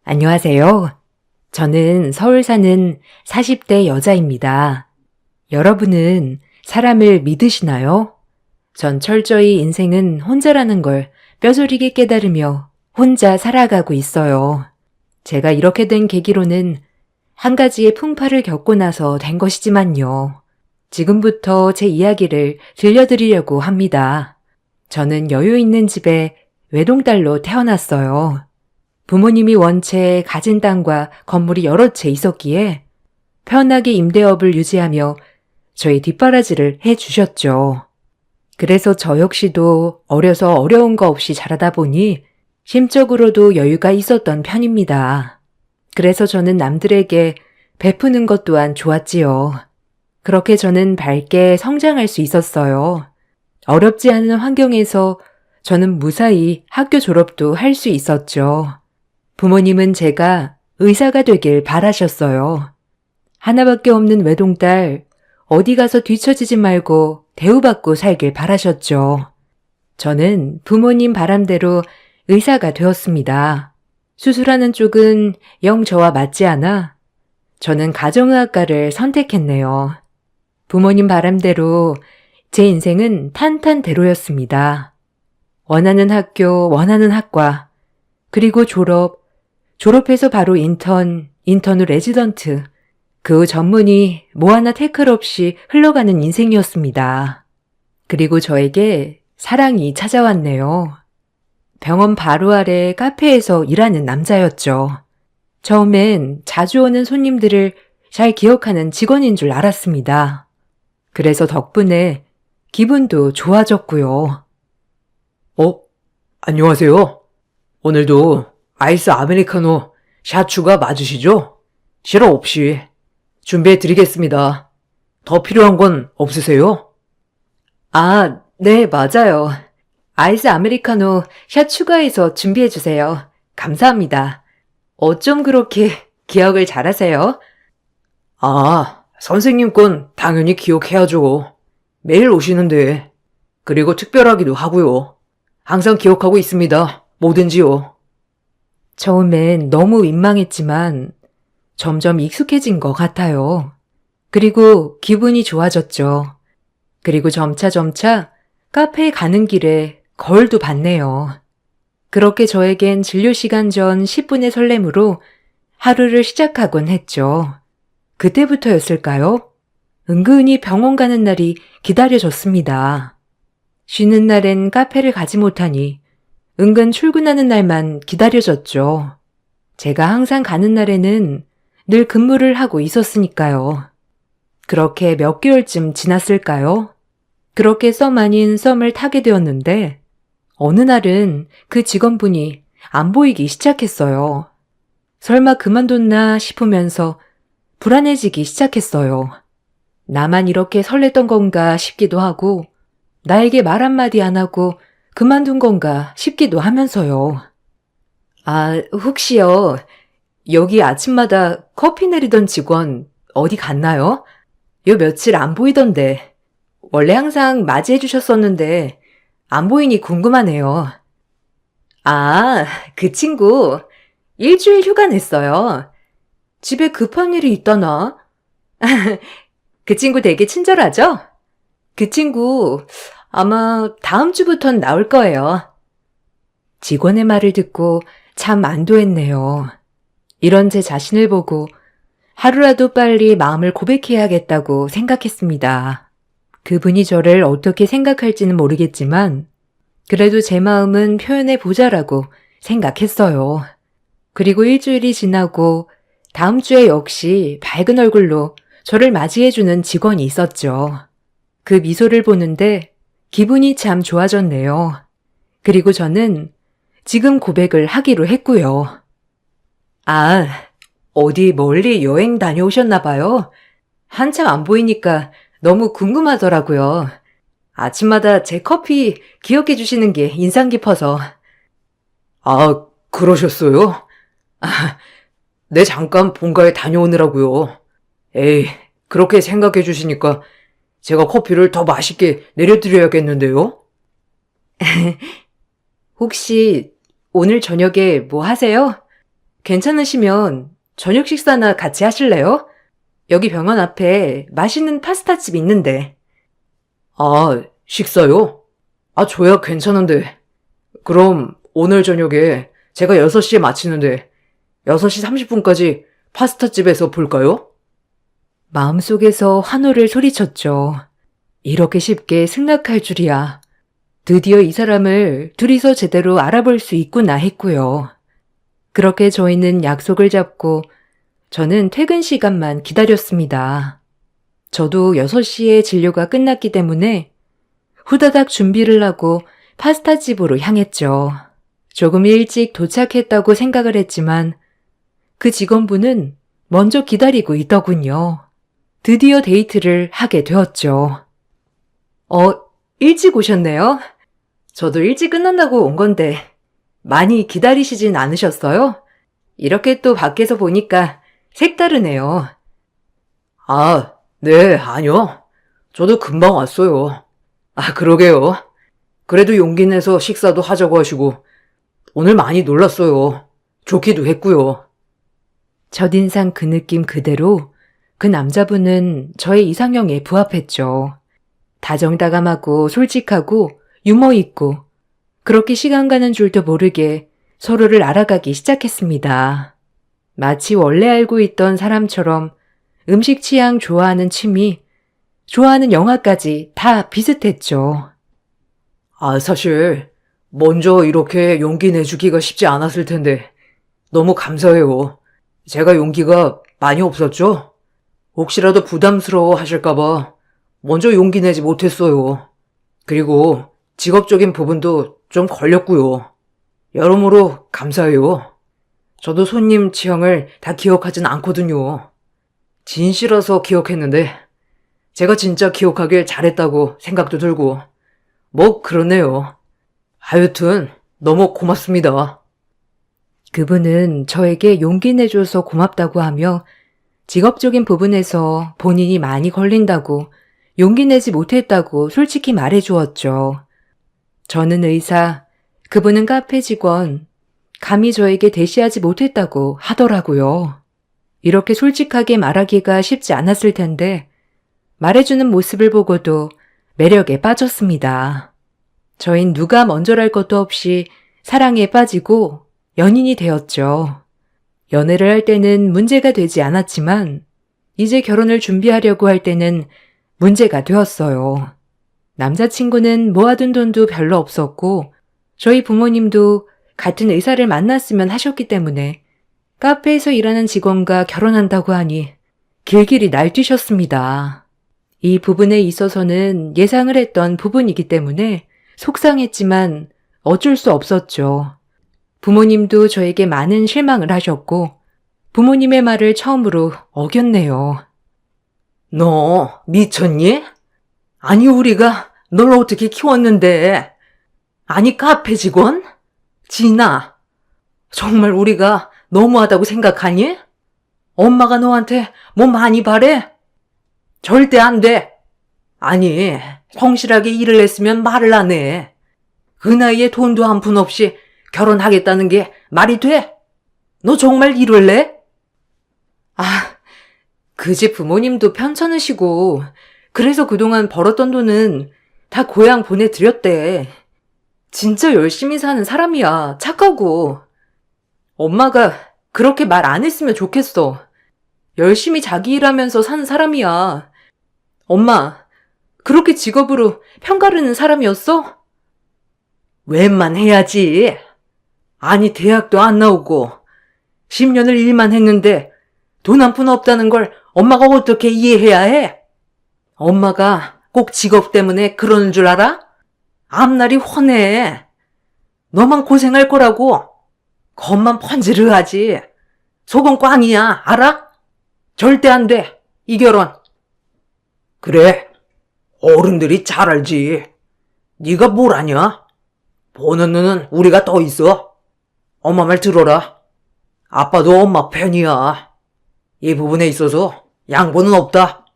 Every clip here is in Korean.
안녕하세요. 저는 서울 사는 40대 여자입니다. 여러분은 사람을 믿으시나요? 전 철저히 인생은 혼자라는 걸 뼈저리게 깨달으며 혼자 살아가고 있어요. 제가 이렇게 된 계기로는 한 가지의 풍파를 겪고 나서 된 것이지만요. 지금부터 제 이야기를 들려드리려고 합니다. 저는 여유 있는 집에 외동딸로 태어났어요. 부모님이 원체 가진 땅과 건물이 여러 채 있었기에 편하게 임대업을 유지하며 저희 뒷바라지를 해주셨죠. 그래서 저 역시도 어려서 어려운 거 없이 자라다 보니 심적으로도 여유가 있었던 편입니다. 그래서 저는 남들에게 베푸는 것 또한 좋았지요. 그렇게 저는 밝게 성장할 수 있었어요. 어렵지 않은 환경에서 저는 무사히 학교 졸업도 할 수 있었죠. 부모님은 제가 의사가 되길 바라셨어요. 하나밖에 없는 외동딸, 어디 가서 뒤처지지 말고 대우받고 살길 바라셨죠. 저는 부모님 바람대로 의사가 되었습니다. 수술하는 쪽은 영 저와 맞지 않아 저는 가정의학과를 선택했네요. 부모님 바람대로 제 인생은 탄탄대로였습니다. 원하는 학교, 원하는 학과, 그리고 졸업해서 바로 인턴 후 레지던트, 그 후 전문의 뭐 하나 태클 없이 흘러가는 인생이었습니다. 그리고 저에게 사랑이 찾아왔네요. 병원 바로 아래 카페에서 일하는 남자였죠. 처음엔 자주 오는 손님들을 잘 기억하는 직원인 줄 알았습니다. 그래서 덕분에 기분도 좋아졌고요. 안녕하세요. 오늘도 아이스 아메리카노 샷 추가 맞으시죠? 시럽 없이 준비해 드리겠습니다. 더 필요한 건 없으세요? 아, 네, 맞아요. 아이스 아메리카노 샷 추가해서 준비해주세요. 감사합니다. 어쩜 그렇게 기억을 잘하세요? 선생님 건 당연히 기억해야죠. 매일 오시는데. 그리고 특별하기도 하고요. 항상 기억하고 있습니다. 뭐든지요. 처음엔 너무 민망했지만 점점 익숙해진 것 같아요. 그리고 기분이 좋아졌죠. 그리고 점차 카페에 가는 길에 거울도 봤네요. 그렇게 저에겐 진료 시간 전 10분의 설렘으로 하루를 시작하곤 했죠. 그때부터였을까요? 은근히 병원 가는 날이 기다려졌습니다. 쉬는 날엔 카페를 가지 못하니 은근 출근하는 날만 기다려졌죠. 제가 항상 가는 날에는 늘 근무를 하고 있었으니까요. 그렇게 몇 개월쯤 지났을까요? 그렇게 썸 아닌 썸을 타게 되었는데 어느 날은 그 직원분이 안 보이기 시작했어요. 설마 그만뒀나 싶으면서 불안해지기 시작했어요. 나만 이렇게 설렜던 건가 싶기도 하고 나에게 말 한마디 안 하고 그만둔 건가 싶기도 하면서요. 혹시요. 여기 아침마다 커피 내리던 직원 어디 갔나요? 요 며칠 안 보이던데. 원래 항상 맞이해 주셨었는데 안 보이니 궁금하네요. 그 친구 일주일 휴가 냈어요. 집에 급한 일이 있다나? 그 친구 되게 친절하죠? 그 친구 아마 다음 주부턴 나올 거예요. 직원의 말을 듣고 참 안도했네요. 이런 제 자신을 보고 하루라도 빨리 마음을 고백해야겠다고 생각했습니다. 그분이 저를 어떻게 생각할지는 모르겠지만 그래도 제 마음은 표현해 보자라고 생각했어요. 그리고 일주일이 지나고 다음 주에 역시 밝은 얼굴로 저를 맞이해주는 직원이 있었죠. 그 미소를 보는데 기분이 참 좋아졌네요. 그리고 저는 지금 고백을 하기로 했고요. 어디 멀리 여행 다녀오셨나 봐요. 한참 안 보이니까 너무 궁금하더라고요. 아침마다 제 커피 기억해 주시는 게 인상 깊어서. 그러셨어요? 네, 잠깐 본가에 다녀오느라고요. 에이, 그렇게 생각해 주시니까 제가 커피를 더 맛있게 내려드려야겠는데요? 혹시 오늘 저녁에 뭐 하세요? 괜찮으시면 저녁 식사나 같이 하실래요? 여기 병원 앞에 맛있는 파스타집 있는데. 아, 식사요? 아, 저야 괜찮은데. 그럼 오늘 저녁에 제가 6시에 마치는데 6시 30분까지 파스타집에서 볼까요? 마음속에서 환호를 소리쳤죠. 이렇게 쉽게 승낙할 줄이야. 드디어 이 사람을 둘이서 제대로 알아볼 수 있구나 했고요. 그렇게 저희는 약속을 잡고 저는 퇴근 시간만 기다렸습니다. 저도 6시에 진료가 끝났기 때문에 후다닥 준비를 하고 파스타집으로 향했죠. 조금 일찍 도착했다고 생각을 했지만 그 직원분은 먼저 기다리고 있더군요. 드디어 데이트를 하게 되었죠. 일찍 오셨네요. 저도 일찍 끝난다고 온 건데 많이 기다리시진 않으셨어요? 이렇게 또 밖에서 보니까 색다르네요. 아, 네, 아니요. 저도 금방 왔어요. 아, 그러게요. 그래도 용기 내서 식사도 하자고 하시고 오늘 많이 놀랐어요. 좋기도 했고요. 첫인상 그 느낌 그대로 그 남자분은 저의 이상형에 부합했죠. 다정다감하고 솔직하고 유머 있고 그렇게 시간 가는 줄도 모르게 서로를 알아가기 시작했습니다. 마치 원래 알고 있던 사람처럼 음식 취향, 좋아하는 취미, 좋아하는 영화까지 다 비슷했죠. 아, 사실 먼저 이렇게 용기 내주기가 쉽지 않았을 텐데 너무 감사해요. 제가 용기가 많이 없었죠? 혹시라도 부담스러워 하실까봐 먼저 용기 내지 못했어요. 그리고 직업적인 부분도 좀 걸렸고요. 여러모로 감사해요. 저도 손님 취향을 다 기억하진 않거든요. 진실어서 기억했는데 제가 진짜 기억하길 잘했다고 생각도 들고 뭐 그러네요. 하여튼 너무 고맙습니다. 그분은 저에게 용기 내줘서 고맙다고 하며 직업적인 부분에서 본인이 많이 걸린다고 용기 내지 못했다고 솔직히 말해주었죠. 저는 의사, 그분은 카페 직원, 감히 저에게 대시하지 못했다고 하더라고요. 이렇게 솔직하게 말하기가 쉽지 않았을 텐데 말해주는 모습을 보고도 매력에 빠졌습니다. 저흰 누가 먼저랄 것도 없이 사랑에 빠지고 연인이 되었죠. 연애를 할 때는 문제가 되지 않았지만 이제 결혼을 준비하려고 할 때는 문제가 되었어요. 남자친구는 모아둔 돈도 별로 없었고 저희 부모님도 같은 의사를 만났으면 하셨기 때문에 카페에서 일하는 직원과 결혼한다고 하니 길길이 날뛰셨습니다. 이 부분에 있어서는 예상을 했던 부분이기 때문에 속상했지만 어쩔 수 없었죠. 부모님도 저에게 많은 실망을 하셨고 부모님의 말을 처음으로 어겼네요. 너 미쳤니? 아니 우리가 널 어떻게 키웠는데? 아니 카페 직원? 진아, 정말 우리가 너무하다고 생각하니? 엄마가 너한테 뭐 많이 바래? 절대 안 돼. 아니 성실하게 일을 했으면 말을 안 해. 그 나이에 돈도 한 푼 없이 결혼하겠다는 게 말이 돼? 너 정말 이럴래? 그 집 부모님도 편찮으시고 그래서 그동안 벌었던 돈은 다 고향 보내드렸대. 진짜 열심히 사는 사람이야. 착하고. 엄마가 그렇게 말 안 했으면 좋겠어. 열심히 자기 일하면서 사는 사람이야. 엄마, 그렇게 직업으로 편가르는 사람이었어? 웬만해야지. 아니 대학도 안 나오고 10년을 일만 했는데 돈 한 푼 없다는 걸 엄마가 어떻게 이해해야 해? 엄마가 꼭 직업 때문에 그러는 줄 알아? 앞날이 훤해. 너만 고생할 거라고. 겉만 번지르하지. 속은 꽝이야. 알아? 절대 안 돼. 이 결혼. 그래. 어른들이 잘 알지. 네가 뭘 아냐? 보는 눈은 우리가 더 있어. 엄마 말 들어라. 아빠도 엄마 편이야. 이 부분에 있어서 양보는 없다.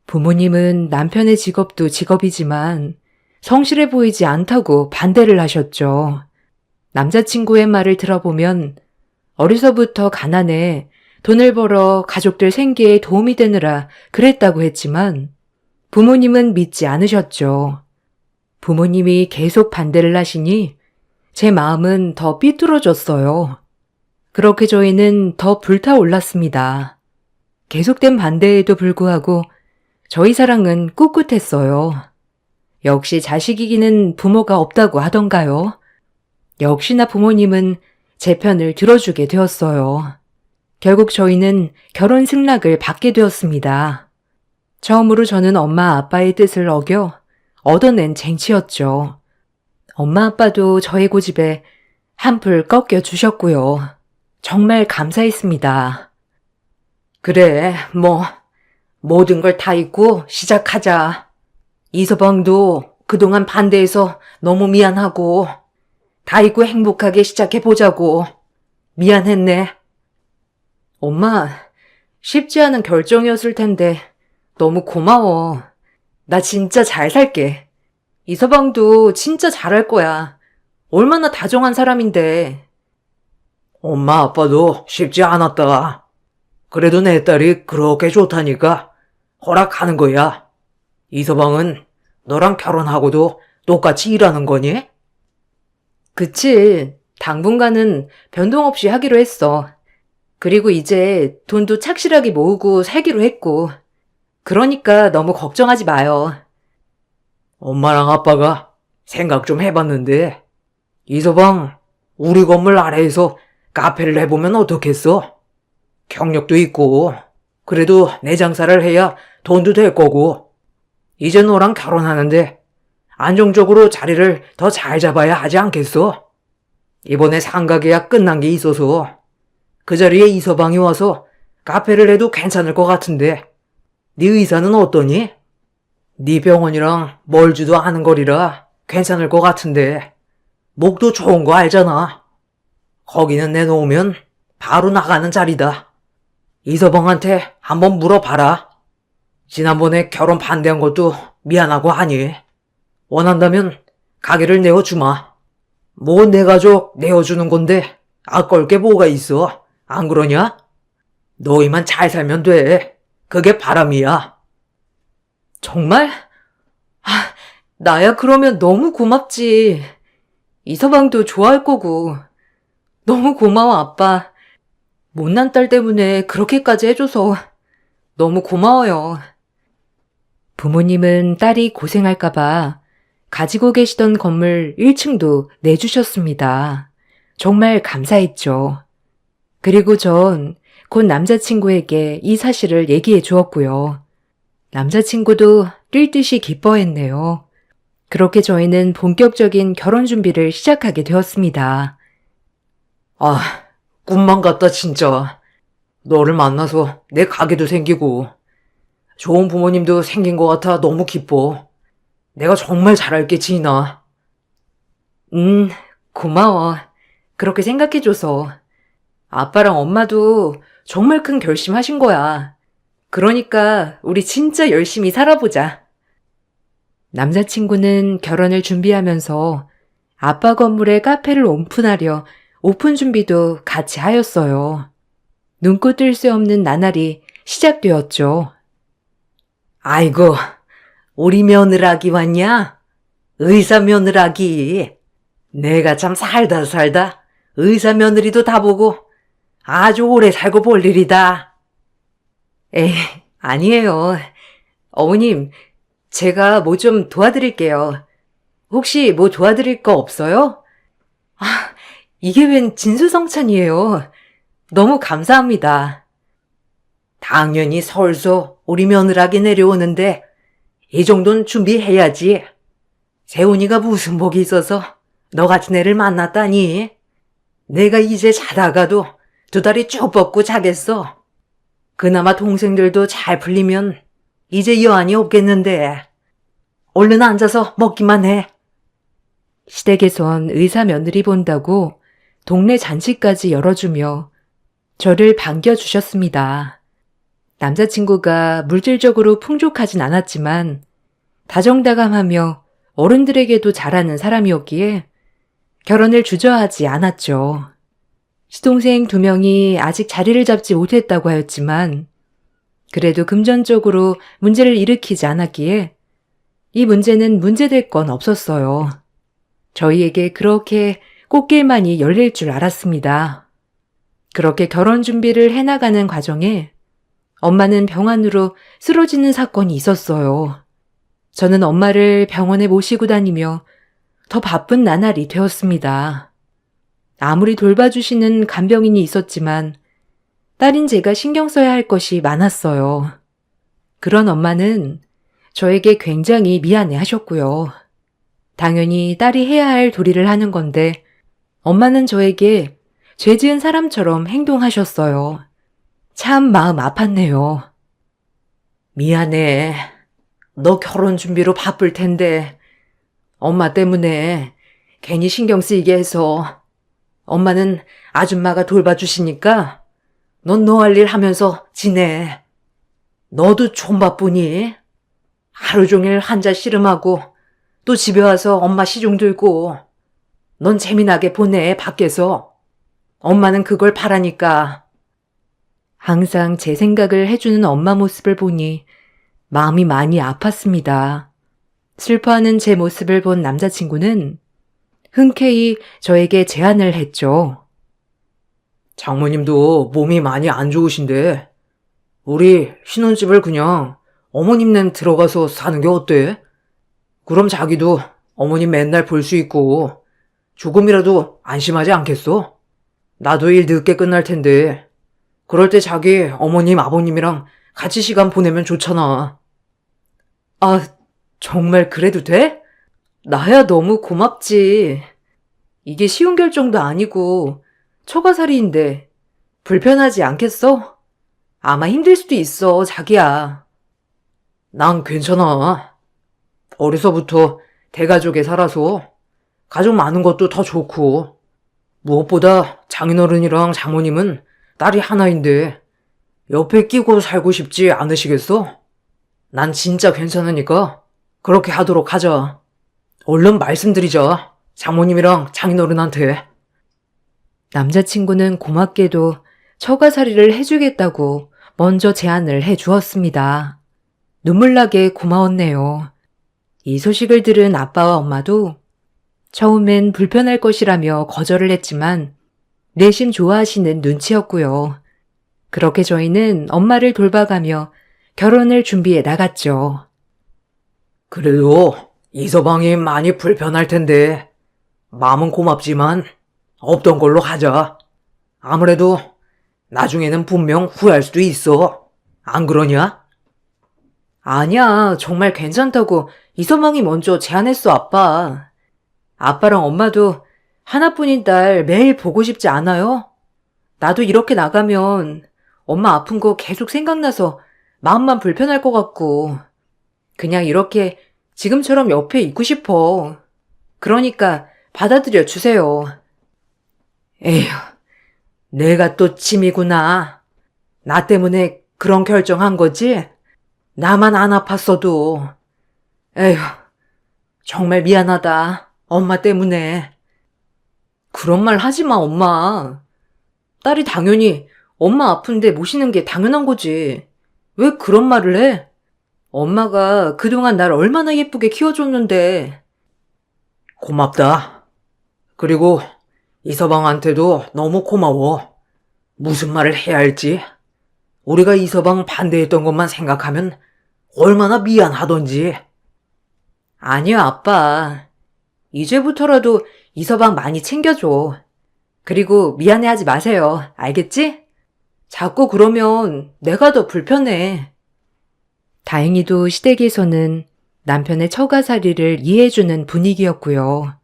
부모님은 남편의 직업도 직업이지만 성실해 보이지 않다고 반대를 하셨죠. 남자친구의 말을 들어보면 어려서부터 가난해 돈을 벌어 가족들 생계에 도움이 되느라 그랬다고 했지만 부모님은 믿지 않으셨죠. 부모님이 계속 반대를 하시니 제 마음은 더 삐뚤어졌어요. 그렇게 저희는 더 불타올랐습니다. 계속된 반대에도 불구하고 저희 사랑은 꿋꿋했어요. 역시 자식이기는 부모가 없다고 하던가요. 역시나 부모님은 제 편을 들어주게 되었어요. 결국 저희는 결혼 승낙을 받게 되었습니다. 처음으로 저는 엄마 아빠의 뜻을 어겨 얻어낸 쟁취였죠. 엄마 아빠도 저의 고집에 한풀 꺾여 주셨고요. 정말 감사했습니다. 그래, 모든 걸 다 잊고 시작하자. 이서방도 그동안 반대해서 너무 미안하고, 다 잊고 행복하게 시작해보자고. 미안했네. 엄마, 쉽지 않은 결정이었을 텐데 너무 고마워. 나 진짜 잘 살게. 이서방도 진짜 잘할 거야. 얼마나 다정한 사람인데. 엄마 아빠도 쉽지 않았다. 그래도 내 딸이 그렇게 좋다니까 허락하는 거야. 이서방은 너랑 결혼하고도 똑같이 일하는 거니? 그치. 당분간은 변동 없이 하기로 했어. 그리고 이제 돈도 착실하게 모으고 살기로 했고. 그러니까 너무 걱정하지 마요. 엄마랑 아빠가 생각 좀 해봤는데, 이서방 우리 건물 아래에서 카페를 해보면 어떻겠어? 경력도 있고, 그래도 내 장사를 해야 돈도 될 거고, 이제 너랑 결혼하는데 안정적으로 자리를 더 잘 잡아야 하지 않겠어? 이번에 상가 계약 끝난 게 있어서 그 자리에 이서방이 와서 카페를 해도 괜찮을 것 같은데, 네 의사는 어떠니? 네 병원이랑 멀지도 않은 거리라 괜찮을 것 같은데, 목도 좋은 거 알잖아. 거기는 내놓으면 바로 나가는 자리다. 이서방한테 한번 물어봐라. 지난번에 결혼 반대한 것도 미안하고 하니 원한다면 가게를 내어주마. 뭐 내 가족 내어주는 건데 아까울 게 뭐가 있어? 안 그러냐? 너희만 잘 살면 돼. 그게 바람이야. 정말? 나야 그러면 너무 고맙지. 이서방도 좋아할 거고. 너무 고마워, 아빠. 못난 딸 때문에 그렇게까지 해줘서 너무 고마워요. 부모님은 딸이 고생할까봐 가지고 계시던 건물 1층도 내주셨습니다. 정말 감사했죠. 그리고 전 곧 남자친구에게 이 사실을 얘기해 주었고요. 남자친구도 뛸 듯이 기뻐했네요. 그렇게 저희는 본격적인 결혼 준비를 시작하게 되었습니다. 꿈만 같다 진짜. 너를 만나서 내 가게도 생기고 좋은 부모님도 생긴 것 같아 너무 기뻐. 내가 정말 잘할게, 지인아. 고마워. 그렇게 생각해줘서. 아빠랑 엄마도 정말 큰 결심하신 거야. 그러니까 우리 진짜 열심히 살아보자. 남자친구는 결혼을 준비하면서 아빠 건물에 카페를 오픈하려 오픈 준비도 같이 하였어요. 눈코 뜰 새 없는 나날이 시작되었죠. 아이고, 우리 며느라기 왔냐? 의사 며느라기. 내가 참 살다 의사 며느리도 다 보고 아주 오래 살고 볼 일이다. 에이, 아니에요. 어머님, 제가 뭐 좀 도와드릴게요. 혹시 뭐 도와드릴 거 없어요? 이게 웬 진수성찬이에요. 너무 감사합니다. 당연히 설서 우리 며느라기 내려오는데 이 정도는 준비해야지. 세훈이가 무슨 복이 있어서 너 같은 애를 만났다니. 내가 이제 자다가도 2다리 쭉 뻗고 자겠어. 그나마 동생들도 잘 풀리면 이제 여한이 없겠는데. 얼른 앉아서 먹기만 해. 시댁에선 의사 며느리 본다고 동네 잔치까지 열어주며 저를 반겨주셨습니다. 남자친구가 물질적으로 풍족하진 않았지만 다정다감하며 어른들에게도 잘하는 사람이었기에 결혼을 주저하지 않았죠. 시동생 2명이 아직 자리를 잡지 못했다고 하였지만 그래도 금전적으로 문제를 일으키지 않았기에 이 문제는 문제될 건 없었어요. 저희에게 그렇게 꽃길만이 열릴 줄 알았습니다. 그렇게 결혼 준비를 해나가는 과정에 엄마는 병환으로 쓰러지는 사건이 있었어요. 저는 엄마를 병원에 모시고 다니며 더 바쁜 나날이 되었습니다. 아무리 돌봐주시는 간병인이 있었지만 딸인 제가 신경 써야 할 것이 많았어요. 그런 엄마는 저에게 굉장히 미안해 하셨고요. 당연히 딸이 해야 할 도리를 하는 건데 엄마는 저에게 죄 지은 사람처럼 행동하셨어요. 참 마음 아팠네요. 미안해. 너 결혼 준비로 바쁠 텐데 엄마 때문에 괜히 신경 쓰이게 해서. 엄마는 아줌마가 돌봐주시니까 넌 너 할 일 하면서 지내. 너도 좀 바쁘니? 하루 종일 환자 씨름하고 또 집에 와서 엄마 시중 들고. 넌 재미나게 보내, 밖에서. 엄마는 그걸 바라니까. 항상 제 생각을 해주는 엄마 모습을 보니 마음이 많이 아팠습니다. 슬퍼하는 제 모습을 본 남자친구는 흔쾌히 저에게 제안을 했죠. 장모님도 몸이 많이 안 좋으신데 우리 신혼집을 그냥 어머님네 들어가서 사는 게 어때? 그럼 자기도 어머님 맨날 볼 수 있고 조금이라도 안심하지 않겠어? 나도 일 늦게 끝날 텐데 그럴 때 자기 어머님 아버님이랑 같이 시간 보내면 좋잖아. 아, 정말 그래도 돼? 나야 너무 고맙지. 이게 쉬운 결정도 아니고 처가살이인데 불편하지 않겠어? 아마 힘들 수도 있어, 자기야. 난 괜찮아. 어려서부터 대가족에 살아서 가족 많은 것도 더 좋고 무엇보다 장인어른이랑 장모님은 딸이 하나인데 옆에 끼고 살고 싶지 않으시겠어? 난 진짜 괜찮으니까 그렇게 하도록 하자. 얼른 말씀드리자. 장모님이랑 장인어른한테. 남자친구는 고맙게도 처가살이를 해주겠다고 먼저 제안을 해주었습니다. 눈물나게 고마웠네요. 이 소식을 들은 아빠와 엄마도 처음엔 불편할 것이라며 거절을 했지만 내심 좋아하시는 눈치였고요. 그렇게 저희는 엄마를 돌봐가며 결혼을 준비해 나갔죠. 그래도 이서방이 많이 불편할 텐데 마음은 고맙지만 없던 걸로 하자. 아무래도 나중에는 분명 후회할 수도 있어. 안 그러냐? 아니야, 정말 괜찮다고 이서방이 먼저 제안했어, 아빠. 아빠랑 엄마도 하나뿐인 딸 매일 보고 싶지 않아요? 나도 이렇게 나가면 엄마 아픈 거 계속 생각나서 마음만 불편할 것 같고 그냥 이렇게 지금처럼 옆에 있고 싶어. 그러니까 받아들여 주세요. 에휴, 내가 또 짐이구나. 나 때문에 그런 결정한 거지? 나만 안 아팠어도. 에휴, 정말 미안하다. 엄마 때문에. 그런 말 하지 마, 엄마. 딸이 당연히 엄마 아픈데 모시는 게 당연한 거지. 왜 그런 말을 해? 엄마가 그동안 날 얼마나 예쁘게 키워줬는데. 고맙다. 그리고 이서방한테도 너무 고마워. 무슨 말을 해야 할지. 우리가 이서방 반대했던 것만 생각하면 얼마나 미안하던지. 아니야, 아빠. 이제부터라도 이서방 많이 챙겨줘. 그리고 미안해하지 마세요. 알겠지? 자꾸 그러면 내가 더 불편해. 다행히도 시댁에서는 남편의 처가살이를 이해해주는 분위기였고요.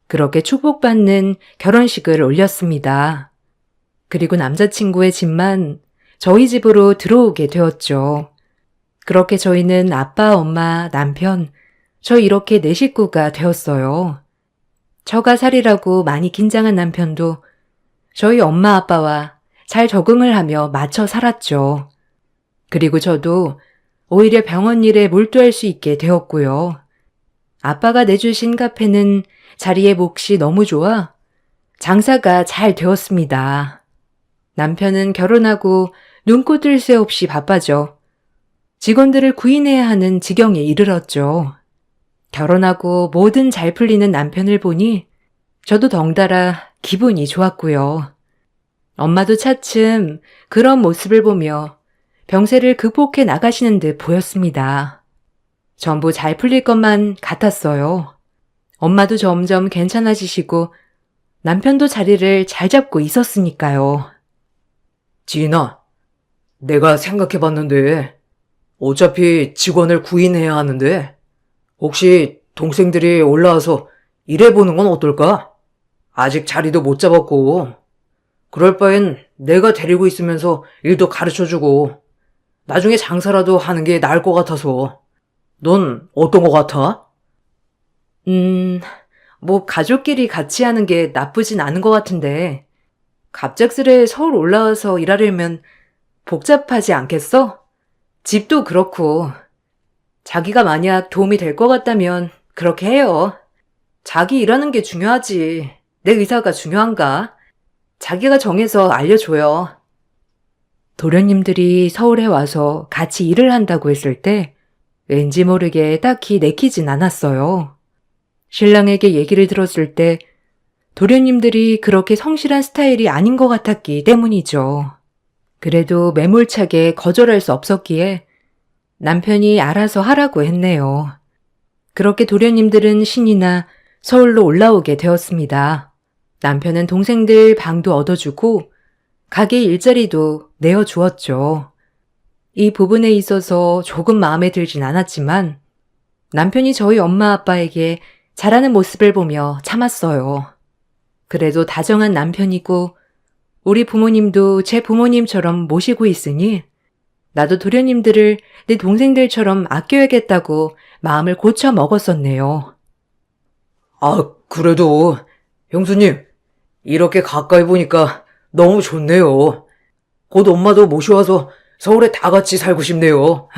그렇게 축복받는 결혼식을 올렸습니다. 그리고 남자친구의 집만 저희 집으로 들어오게 되었죠. 그렇게 저희는 아빠, 엄마, 남편, 저 이렇게 4식구가 되었어요. 처가살이라고 많이 긴장한 남편도 저희 엄마 아빠와 잘 적응을 하며 맞춰 살았죠. 그리고 저도 오히려 병원 일에 몰두할 수 있게 되었고요. 아빠가 내주신 카페는 자리의 몫이 너무 좋아 장사가 잘 되었습니다. 남편은 결혼하고 눈코 뜰 새 없이 바빠져 직원들을 구인해야 하는 지경에 이르렀죠. 결혼하고 뭐든 잘 풀리는 남편을 보니 저도 덩달아 기분이 좋았고요. 엄마도 차츰 그런 모습을 보며 병세를 극복해 나가시는 듯 보였습니다. 전부 잘 풀릴 것만 같았어요. 엄마도 점점 괜찮아지시고 남편도 자리를 잘 잡고 있었으니까요. 지인아, 내가 생각해봤는데 어차피 직원을 구인해야 하는데 혹시 동생들이 올라와서 일해보는 건 어떨까? 아직 자리도 못 잡았고 그럴 바엔 내가 데리고 있으면서 일도 가르쳐주고 나중에 장사라도 하는 게 나을 것 같아서. 넌 어떤 것 같아? 뭐 가족끼리 같이 하는 게 나쁘진 않은 것 같은데 갑작스레 서울 올라와서 일하려면 복잡하지 않겠어? 집도 그렇고 자기가 만약 도움이 될 것 같다면 그렇게 해요. 자기 일하는 게 중요하지. 내 의사가 중요한가? 자기가 정해서 알려줘요. 도련님들이 서울에 와서 같이 일을 한다고 했을 때 왠지 모르게 딱히 내키진 않았어요. 신랑에게 얘기를 들었을 때 도련님들이 그렇게 성실한 스타일이 아닌 것 같았기 때문이죠. 그래도 매몰차게 거절할 수 없었기에 남편이 알아서 하라고 했네요. 그렇게 도련님들은 신이나 서울로 올라오게 되었습니다. 남편은 동생들 방도 얻어주고 가게 일자리도 내어주었죠. 이 부분에 있어서 조금 마음에 들진 않았지만 남편이 저희 엄마 아빠에게 잘하는 모습을 보며 참았어요. 그래도 다정한 남편이고 우리 부모님도 제 부모님처럼 모시고 있으니 나도 도련님들을 내 동생들처럼 아껴야겠다고 마음을 고쳐 먹었었네요. 아, 그래도 형수님, 이렇게 가까이 보니까 너무 좋네요. 곧 엄마도 모셔와서 서울에 다 같이 살고 싶네요.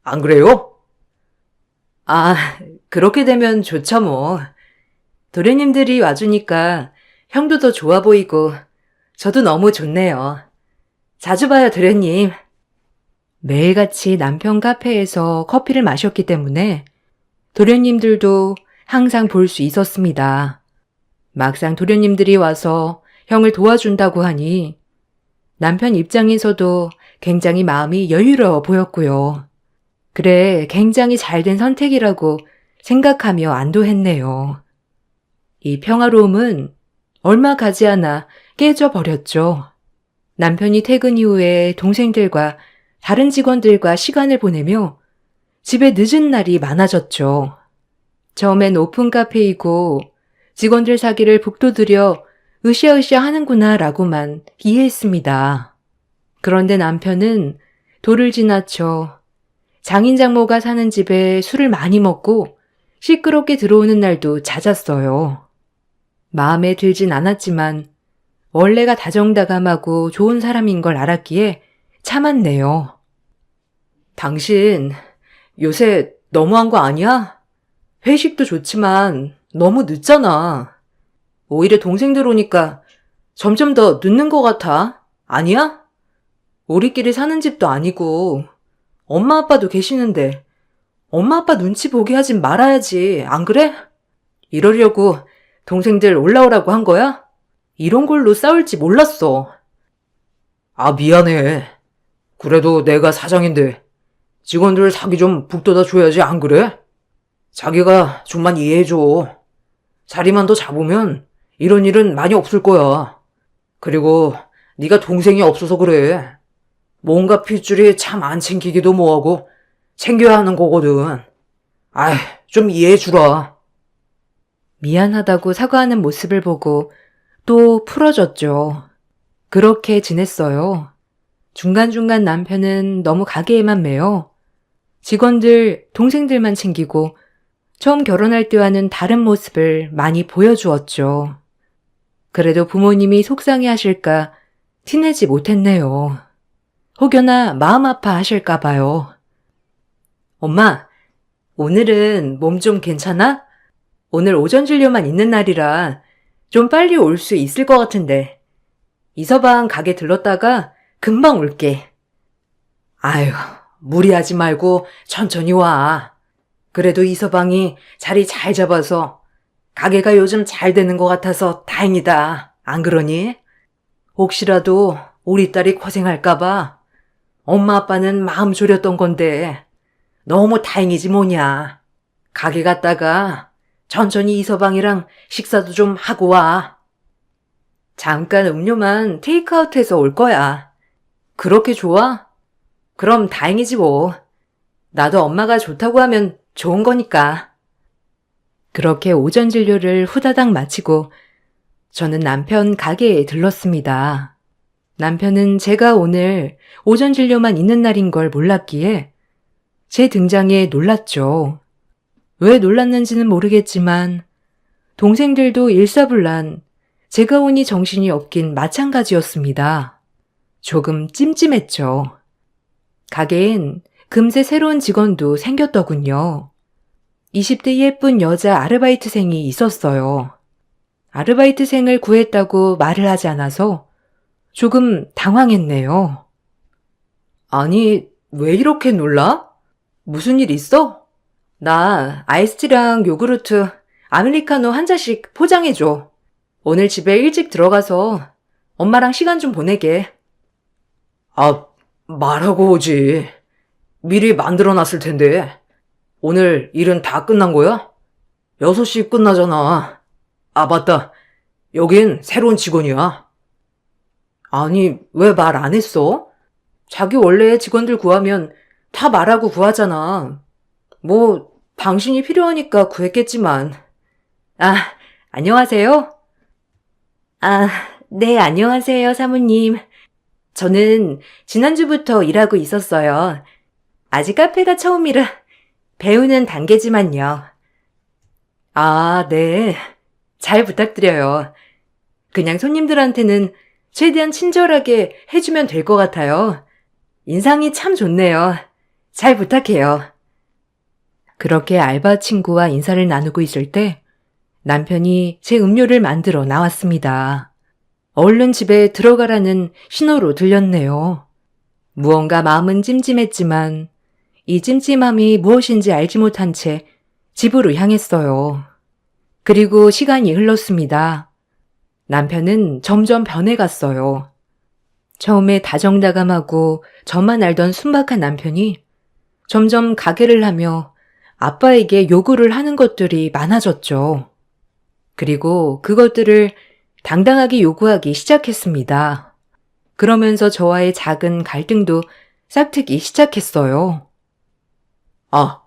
안 그래요? 아, 그렇게 되면 좋죠 뭐. 도련님들이 와주니까 형도 더 좋아 보이고 저도 너무 좋네요. 자주 봐요, 도련님. 매일같이 남편 카페에서 커피를 마셨기 때문에 도련님들도 항상 볼 수 있었습니다. 막상 도련님들이 와서 형을 도와준다고 하니 남편 입장에서도 굉장히 마음이 여유로워 보였고요. 그래, 굉장히 잘된 선택이라고 생각하며 안도했네요. 이 평화로움은 얼마 가지 않아 깨져버렸죠. 남편이 퇴근 이후에 동생들과 다른 직원들과 시간을 보내며 집에 늦은 날이 많아졌죠. 처음엔 오픈 카페이고 직원들 사기를 북돋으려 으쌰으쌰 하는구나 라고만 이해했습니다. 그런데 남편은 도를 지나쳐 장인 장모가 사는 집에 술을 많이 먹고 시끄럽게 들어오는 날도 잦았어요. 마음에 들진 않았지만 원래가 다정다감하고 좋은 사람인 걸 알았기에 참았네요. 당신 요새 너무한 거 아니야? 회식도 좋지만 너무 늦잖아. 오히려 동생들 오니까 점점 더 늦는 것 같아. 아니야? 우리끼리 사는 집도 아니고 엄마 아빠도 계시는데 엄마 아빠 눈치 보게 하진 말아야지. 안 그래? 이러려고 동생들 올라오라고 한 거야? 이런 걸로 싸울지 몰랐어. 아, 미안해. 그래도 내가 사장인데 직원들 사기 좀 북돋아 줘야지, 안 그래? 자기가 좀만 이해해줘. 자리만 더 잡으면 이런 일은 많이 없을 거야. 그리고 네가 동생이 없어서 그래. 뭔가 핏줄이 참 안 챙기기도 뭐하고 챙겨야 하는 거거든. 아이, 좀 이해해주라. 미안하다고 사과하는 모습을 보고 또 풀어졌죠. 그렇게 지냈어요. 중간중간 남편은 너무 가게에만 매여 직원들, 동생들만 챙기고 처음 결혼할 때와는 다른 모습을 많이 보여주었죠. 그래도 부모님이 속상해 하실까 티내지 못했네요. 혹여나 마음 아파하실까 봐요. 엄마, 오늘은 몸 좀 괜찮아? 오늘 오전 진료만 있는 날이라 좀 빨리 올 수 있을 것 같은데. 이서방 가게 들렀다가 금방 올게. 아유, 무리하지 말고 천천히 와. 그래도 이서방이 자리 잘 잡아서 가게가 요즘 잘 되는 것 같아서 다행이다. 안 그러니? 혹시라도 우리 딸이 고생할까봐 엄마 아빠는 마음 졸였던 건데 너무 다행이지 뭐냐. 가게 갔다가 천천히 이서방이랑 식사도 좀 하고 와. 잠깐 음료만 테이크아웃해서 올 거야. 그렇게 좋아? 그럼 다행이지 뭐. 나도 엄마가 좋다고 하면 좋은 거니까. 그렇게 오전 진료를 후다닥 마치고 저는 남편 가게에 들렀습니다. 남편은 제가 오늘 오전 진료만 있는 날인 걸 몰랐기에 제 등장에 놀랐죠. 왜 놀랐는지는 모르겠지만 동생들도 일사불란 제가 오니 정신이 없긴 마찬가지였습니다. 조금 찜찜했죠. 가게엔 금세 새로운 직원도 생겼더군요. 20대 예쁜 여자 아르바이트생이 있었어요. 아르바이트생을 구했다고 말을 하지 않아서 조금 당황했네요. 아니, 왜 이렇게 놀라? 무슨 일 있어? 나 아이스티랑 요구르트, 아메리카노 한 잔씩 포장해줘. 오늘 집에 일찍 들어가서 엄마랑 시간 좀 보내게. 아, 말하고 오지. 미리 만들어놨을 텐데. 오늘 일은 다 끝난 거야? 6시 끝나잖아. 아, 맞다. 여긴 새로운 직원이야. 아니, 왜 말 안 했어? 자기 원래 직원들 구하면 다 말하고 구하잖아. 뭐, 당신이 필요하니까 구했겠지만. 아, 안녕하세요? 아, 네, 안녕하세요, 사모님. 저는 지난주부터 일하고 있었어요. 아직 카페가 처음이라 배우는 단계지만요. 아, 네. 잘 부탁드려요. 그냥 손님들한테는 최대한 친절하게 해주면 될 것 같아요. 인상이 참 좋네요. 잘 부탁해요. 그렇게 알바 친구와 인사를 나누고 있을 때 남편이 제 음료를 만들어 나왔습니다. 얼른 집에 들어가라는 신호로 들렸네요. 무언가 마음은 찜찜했지만 이 찜찜함이 무엇인지 알지 못한 채 집으로 향했어요. 그리고 시간이 흘렀습니다. 남편은 점점 변해갔어요. 처음에 다정다감하고 저만 알던 순박한 남편이 점점 가게를 하며 아빠에게 요구를 하는 것들이 많아졌죠. 그리고 그것들을 당당하게 요구하기 시작했습니다. 그러면서 저와의 작은 갈등도 싹트기 시작했어요. 아,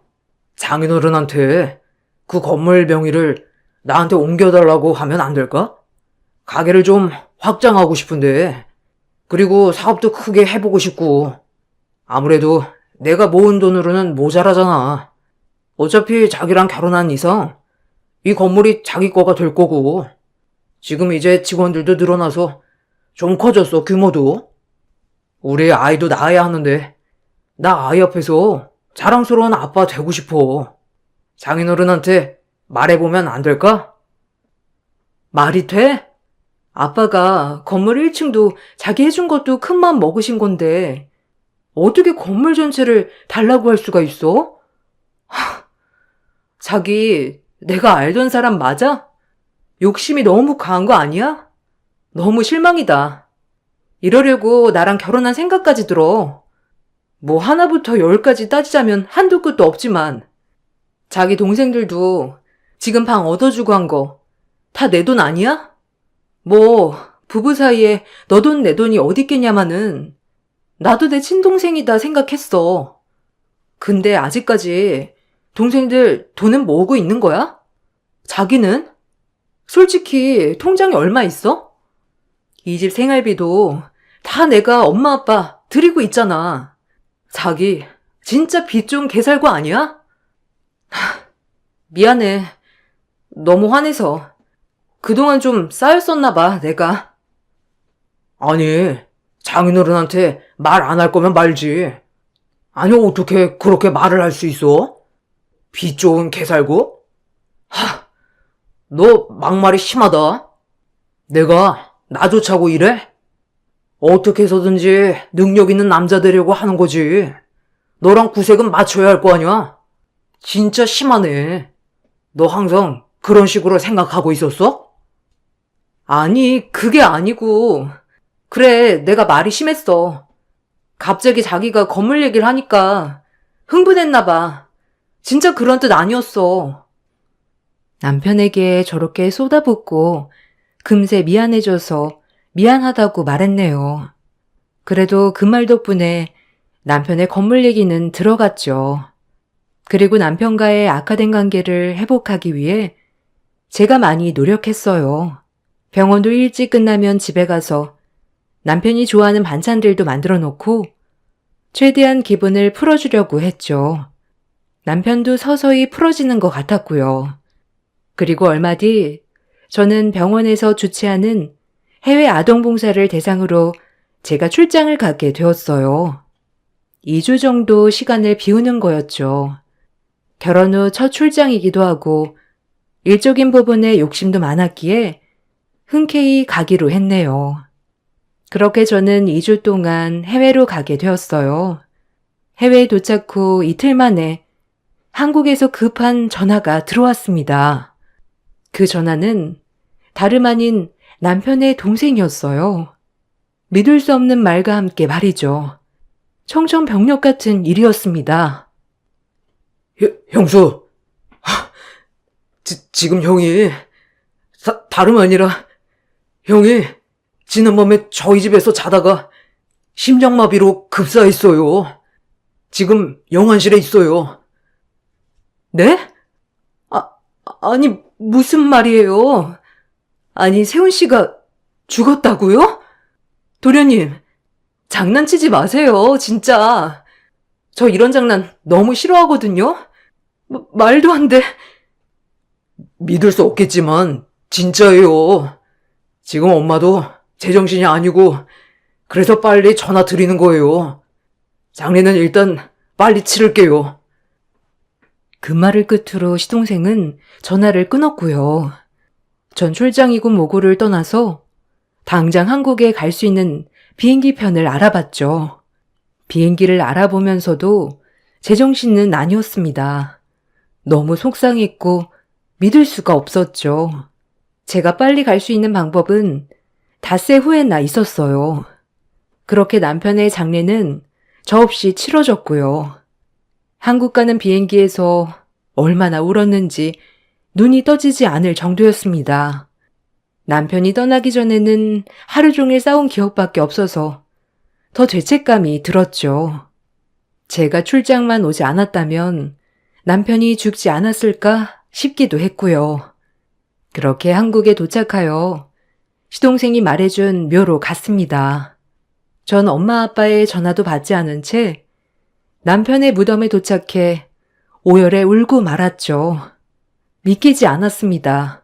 장인어른한테 그 건물 명의를 나한테 옮겨달라고 하면 안 될까? 가게를 좀 확장하고 싶은데, 그리고 사업도 크게 해보고 싶고, 아무래도 내가 모은 돈으로는 모자라잖아. 어차피 자기랑 결혼한 이상 이 건물이 자기 거가 될 거고, 지금 이제 직원들도 늘어나서 좀 커졌어, 규모도. 우리 아이도 낳아야 하는데, 나 아이 앞에서 자랑스러운 아빠 되고 싶어. 장인어른한테 말해보면 안 될까? 말이 돼? 아빠가 건물 1층도 자기 해준 것도 큰 맘 먹으신 건데 어떻게 건물 전체를 달라고 할 수가 있어? 자기 내가 알던 사람 맞아? 욕심이 너무 강한 거 아니야? 너무 실망이다. 이러려고 나랑 결혼한 생각까지 들어. 뭐 하나부터 10까지 따지자면 한도 끝도 없지만 자기 동생들도 지금 방 얻어주고 한 거 다 내 돈 아니야? 뭐 부부 사이에 너 돈 내 돈이 어디 있겠냐마는 나도 내 친동생이다 생각했어. 근데 아직까지 동생들 돈은 모으고 있는 거야? 자기는? 솔직히 통장에 얼마 있어? 이 집 생활비도 다 내가 엄마 아빠 드리고 있잖아. 자기 진짜 빚 좋은 개살구 아니야? 미안해. 너무 화내서. 그동안 좀 쌓였었나 봐, 내가. 아니, 장인어른한테 말 안 할 거면 말지. 아니, 어떻게 그렇게 말을 할 수 있어? 빚 좋은 개살구? 하, 너 막말이 심하다. 내가 나조차고 이래? 어떻게 해서든지 능력 있는 남자 되려고 하는 거지. 너랑 구색은 맞춰야 할 거 아니야? 진짜 심하네. 너 항상 그런 식으로 생각하고 있었어? 아니, 그게 아니고. 그래, 내가 말이 심했어. 갑자기 자기가 건물 얘기를 하니까 흥분했나 봐. 진짜 그런 뜻 아니었어. 남편에게 저렇게 쏟아붓고 금세 미안해져서 미안하다고 말했네요. 그래도 그 말 덕분에 남편의 건물 얘기는 들어갔죠. 그리고 남편과의 악화된 관계를 회복하기 위해 제가 많이 노력했어요. 병원도 일찍 끝나면 집에 가서 남편이 좋아하는 반찬들도 만들어 놓고 최대한 기분을 풀어주려고 했죠. 남편도 서서히 풀어지는 것 같았고요. 그리고 얼마 뒤 저는 병원에서 주최하는 해외 아동봉사를 대상으로 제가 출장을 가게 되었어요. 2주 정도 시간을 비우는 거였죠. 결혼 후 첫 출장이기도 하고 일적인 부분에 욕심도 많았기에 흔쾌히 가기로 했네요. 그렇게 저는 2주 동안 해외로 가게 되었어요. 해외에 도착 후 이틀 만에 한국에서 급한 전화가 들어왔습니다. 그 전화는 다름 아닌 남편의 동생이었어요. 믿을 수 없는 말과 함께 말이죠. 청천벽력 같은 일이었습니다. 형수, 지금 형이 다름 아니라 형이 지난밤에 저희 집에서 자다가 심장마비로 급사했어요. 지금 영안실에 있어요. 네? 아니, 무슨 말이에요? 아니, 세훈 씨가 죽었다고요? 도련님, 장난치지 마세요, 진짜. 저 이런 장난 너무 싫어하거든요? 말도 안 돼. 믿을 수 없겠지만 진짜예요. 지금 엄마도 제정신이 아니고 그래서 빨리 전화 드리는 거예요. 장례는 일단 빨리 치를게요. 그 말을 끝으로 시동생은 전화를 끊었고요. 전 출장이고 뭐고를 떠나서 당장 한국에 갈 수 있는 비행기 편을 알아봤죠. 비행기를 알아보면서도 제정신은 아니었습니다. 너무 속상했고 믿을 수가 없었죠. 제가 빨리 갈 수 있는 방법은 닷새 후에나 있었어요. 그렇게 남편의 장례는 저 없이 치러졌고요. 한국 가는 비행기에서 얼마나 울었는지 눈이 떠지지 않을 정도였습니다. 남편이 떠나기 전에는 하루 종일 싸운 기억밖에 없어서 더 죄책감이 들었죠. 제가 출장만 오지 않았다면 남편이 죽지 않았을까 싶기도 했고요. 그렇게 한국에 도착하여 시동생이 말해준 묘로 갔습니다. 전 엄마 아빠의 전화도 받지 않은 채 남편의 무덤에 도착해 오열에 울고 말았죠. 믿기지 않았습니다.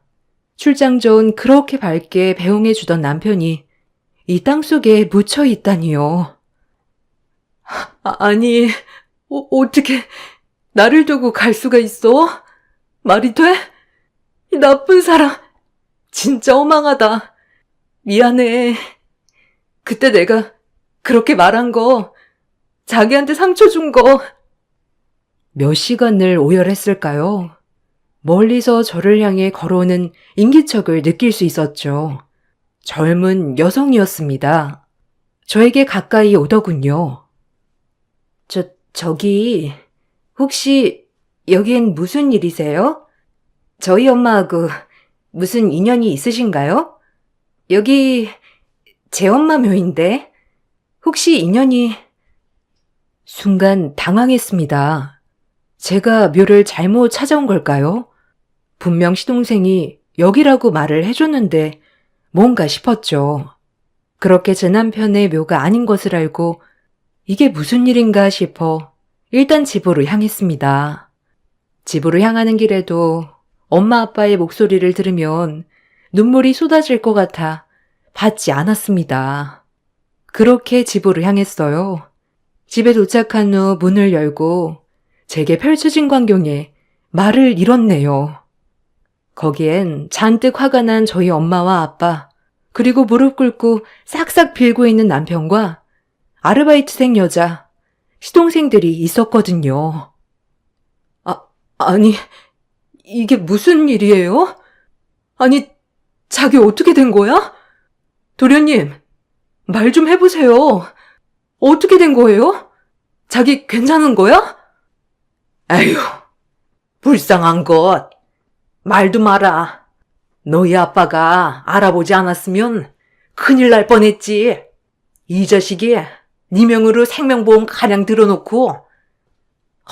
출장 전 그렇게 밝게 배웅해 주던 남편이 이 땅속에 묻혀 있다니요. 아니, 어떻게 나를 두고 갈 수가 있어? 말이 돼? 이 나쁜 사람, 진짜 허망하다. 미안해. 그때 내가 그렇게 말한 거, 자기한테 상처 준 거. 몇 시간을 오열했을까요? 멀리서 저를 향해 걸어오는 인기척을 느낄 수 있었죠. 젊은 여성이었습니다. 저에게 가까이 오더군요. 저기, 혹시 여긴 무슨 일이세요? 저희 엄마하고 무슨 인연이 있으신가요? 여기 제 엄마 묘인데 혹시 인연이... 순간 당황했습니다. 제가 묘를 잘못 찾아온 걸까요? 분명 시동생이 여기라고 말을 해줬는데 뭔가 싶었죠. 그렇게 제 남편의 묘가 아닌 것을 알고 이게 무슨 일인가 싶어 일단 집으로 향했습니다. 집으로 향하는 길에도 엄마 아빠의 목소리를 들으면 눈물이 쏟아질 것 같아 받지 않았습니다. 그렇게 집으로 향했어요. 집에 도착한 후 문을 열고 제게 펼쳐진 광경에 말을 잃었네요. 거기엔 잔뜩 화가 난 저희 엄마와 아빠, 그리고 무릎 꿇고 싹싹 빌고 있는 남편과 아르바이트생 여자, 시동생들이 있었거든요. 아니, 이게 무슨 일이에요? 아니, 자기 어떻게 된 거야? 도련님, 말 좀 해보세요. 어떻게 된 거예요? 자기 괜찮은 거야? 에휴, 불쌍한 것. 말도 마라. 너희 아빠가 알아보지 않았으면 큰일 날 뻔했지. 이 자식이 네 명으로 생명보험 가량 들어놓고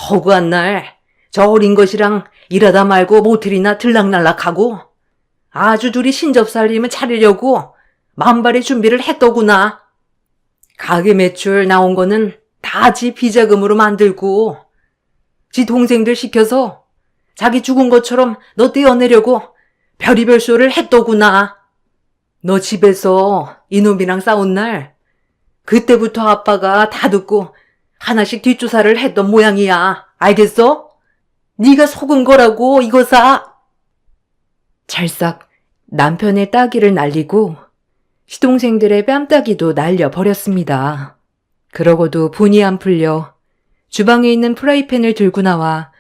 허구한 날 저 어린 것이랑 일하다 말고 모텔이나 들락날락하고 아주 둘이 신접살림을 차리려고 만발의 준비를 했더구나. 가게 매출 나온 거는 다 지 비자금으로 만들고 지 동생들 시켜서 자기 죽은 것처럼 너 떼어내려고 별의별 쇼를 했더구나. 너 집에서 이놈이랑 싸운 날 그때부터 아빠가 다 듣고 하나씩 뒷조사를 했던 모양이야. 알겠어? 네가 속은 거라고 이거사. 찰싹 남편의 따귀를 날리고 시동생들의 뺨따귀도 날려버렸습니다. 그러고도 분이 안 풀려 주방에 있는 프라이팬을 들고 나와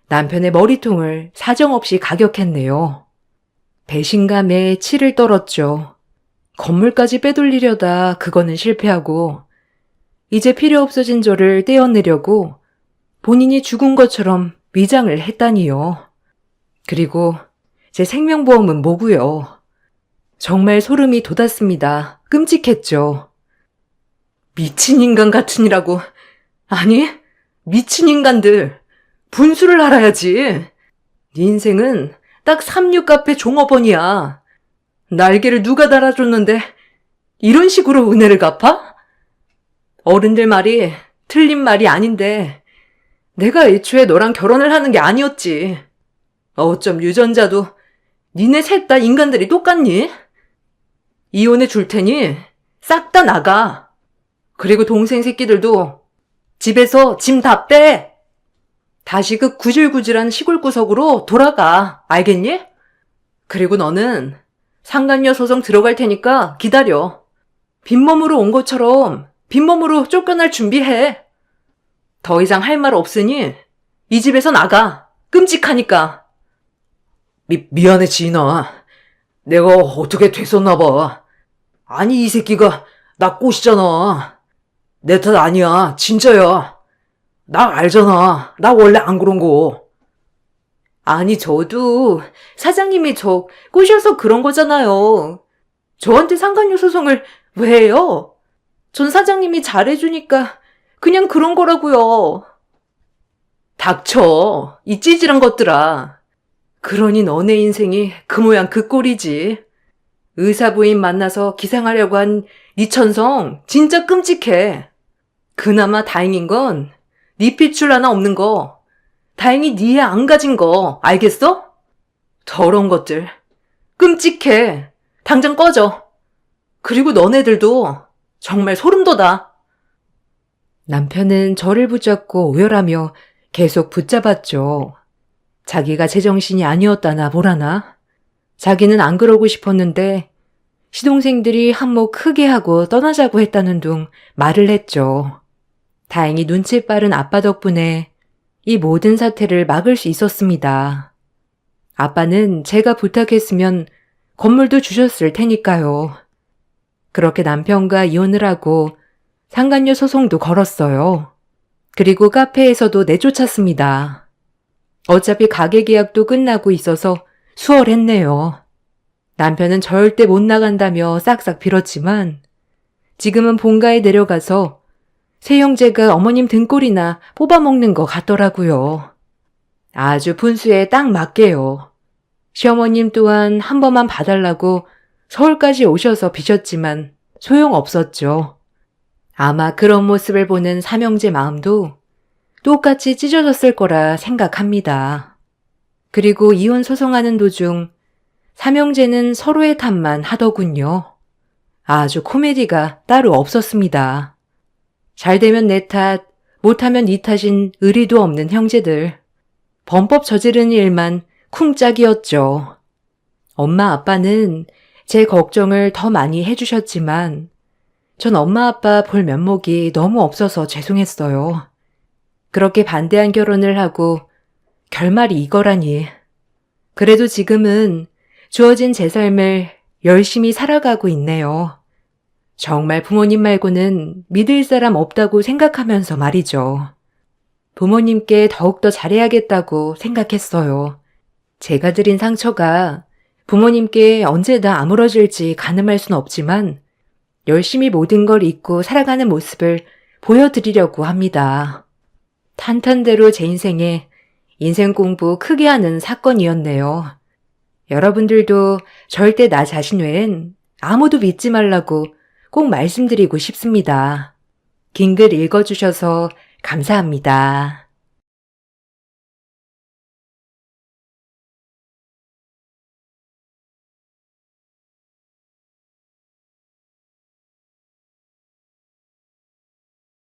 남편의 머리통을 사정없이 가격했네요. 배신감에 치를 떨었죠. 건물까지 빼돌리려다 그거는 실패하고 이제 필요 없어진 저를 떼어내려고 본인이 죽은 것처럼 위장을 했다니요. 그리고 제 생명보험은 뭐고요? 정말 소름이 돋았습니다. 끔찍했죠. 미친 인간 같으니라고. 아니, 미친 인간들. 분수를 알아야지. 네 인생은 딱 36카페 종업원이야. 날개를 누가 달아줬는데 이런 식으로 은혜를 갚아? 어른들 말이 틀린 말이 아닌데 내가 애초에 너랑 결혼을 하는 게 아니었지. 어쩜 유전자도 니네 셋 다 인간들이 똑같니? 이혼해 줄 테니 싹 다 나가. 그리고 동생 새끼들도 집에서 짐 다 빼. 다시 그 구질구질한 시골 구석으로 돌아가. 알겠니? 그리고 너는 상간녀 소송 들어갈 테니까 기다려. 빈몸으로 온 것처럼 빈몸으로 쫓겨날 준비해. 더 이상 할 말 없으니 이 집에서 나가. 끔찍하니까. 미안해, 지인아. 내가 어떻게 됐었나 봐. 아니, 이 새끼가 나 꼬시잖아. 내 탓 아니야. 진짜야. 나 알잖아. 나 원래 안 그런 거. 아니, 저도 사장님이 저 꼬셔서 그런 거잖아요. 저한테 상간녀 소송을 왜 해요? 전 사장님이 잘해주니까 그냥 그런 거라고요. 닥쳐. 이 찌질한 것들아. 그러니 너네 인생이 그 모양 그 꼴이지. 의사 부인 만나서 기생하려고 한 네 천성 진짜 끔찍해. 그나마 다행인 건 네 핏줄 하나 없는 거. 다행히 네 애 안 가진 거. 알겠어? 더러운 것들. 끔찍해. 당장 꺼져. 그리고 너네들도 정말 소름 돋아. 남편은 저를 붙잡고 오열하며 계속 붙잡았죠. 자기가 제정신이 아니었다나 뭐라나. 자기는 안 그러고 싶었는데 시동생들이 한몫 크게 하고 떠나자고 했다는 둥 말을 했죠. 다행히 눈치 빠른 아빠 덕분에 이 모든 사태를 막을 수 있었습니다. 아빠는 제가 부탁했으면 건물도 주셨을 테니까요. 그렇게 남편과 이혼을 하고 상간녀 소송도 걸었어요. 그리고 카페에서도 내쫓았습니다. 어차피 가게 계약도 끝나고 있어서 수월했네요. 남편은 절대 못 나간다며 싹싹 빌었지만 지금은 본가에 내려가서 새 형제가 어머님 등골이나 뽑아먹는 것 같더라고요. 아주 분수에 딱 맞게요. 시어머님 또한 한 번만 봐달라고 서울까지 오셔서 비셨지만 소용없었죠. 아마 그런 모습을 보는 삼형제 마음도 똑같이 찢어졌을 거라 생각합니다. 그리고 이혼 소송하는 도중 삼형제는 서로의 탓만 하더군요. 아주 코미디가 따로 없었습니다. 잘 되면 내 탓, 못하면 네 탓인 의리도 없는 형제들. 범법 저지르는 일만 쿵짝이었죠. 엄마 아빠는 제 걱정을 더 많이 해주셨지만 전 엄마 아빠 볼 면목이 너무 없어서 죄송했어요. 그렇게 반대한 결혼을 하고 결말이 이거라니. 그래도 지금은 주어진 제 삶을 열심히 살아가고 있네요. 정말 부모님 말고는 믿을 사람 없다고 생각하면서 말이죠. 부모님께 더욱더 잘해야겠다고 생각했어요. 제가 드린 상처가 부모님께 언제 다 아물어질지 가늠할 순 없지만 열심히 모든 걸 잊고 살아가는 모습을 보여드리려고 합니다. 탄탄대로 제 인생에 인생 공부 크게 하는 사건이었네요. 여러분들도 절대 나 자신 외엔 아무도 믿지 말라고 꼭 말씀드리고 싶습니다. 긴 글 읽어주셔서 감사합니다.